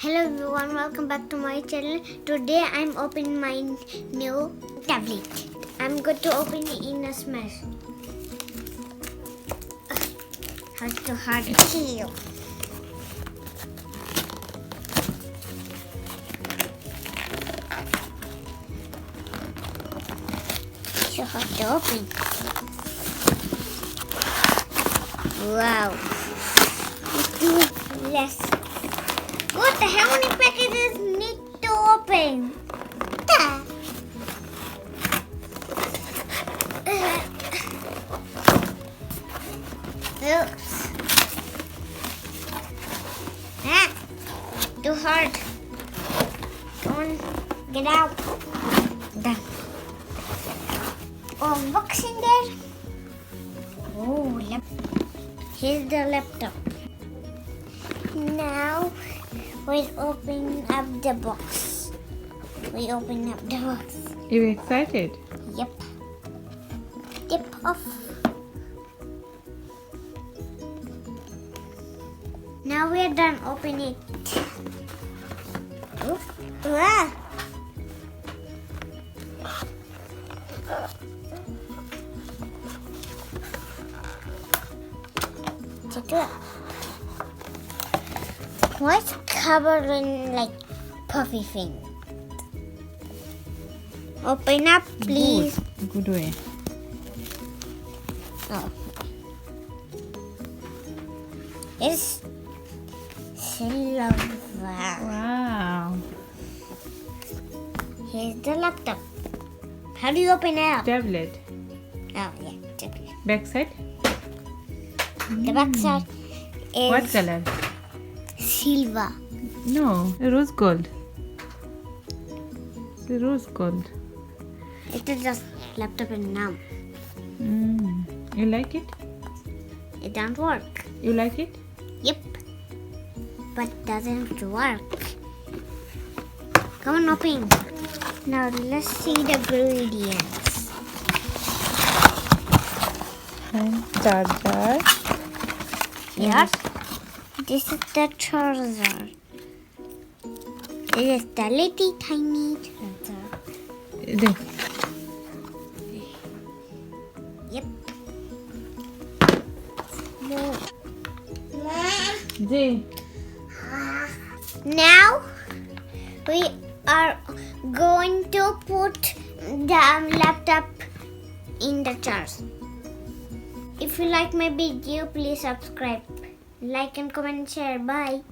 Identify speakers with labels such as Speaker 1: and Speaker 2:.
Speaker 1: Hello everyone, welcome back to my channel. Today I'm opening my new tablet. I'm going to open it in a smash. Hard to hard to So hard to open. Wow. Yes. What the hell many packages need to open? Oops. Too hard. Come on, get out. Done. Unboxing there. Oh, here's the laptop. Now we'll open up the box. We open up the box.
Speaker 2: You excited?
Speaker 1: Yep. Tip off. Now we're done. Open it. Oof. Ah. Check it out. What's covered in like puffy thing? Open up, please.
Speaker 2: Good way.
Speaker 1: Oh. It's silver.
Speaker 2: Wow.
Speaker 1: Here's the laptop. How do you open it up?
Speaker 2: Tablet.
Speaker 1: Oh yeah, tablet.
Speaker 2: Back side?
Speaker 1: The back side is
Speaker 2: What color?
Speaker 1: silver.
Speaker 2: No, rose gold. It's a rose gold.
Speaker 1: It is just laptop and now.
Speaker 2: You like it?
Speaker 1: It don't work.
Speaker 2: You like it?
Speaker 1: Yep. But doesn't work. Come on, open. Now let's see the ingredients.
Speaker 2: And charger.
Speaker 1: Yes. This is the charger. This is the little tiny charger.
Speaker 2: There.
Speaker 1: Yep.
Speaker 2: Jay.
Speaker 1: Now we are going to put the laptop in the charge. If you like my video, please subscribe, like and comment and share. Bye.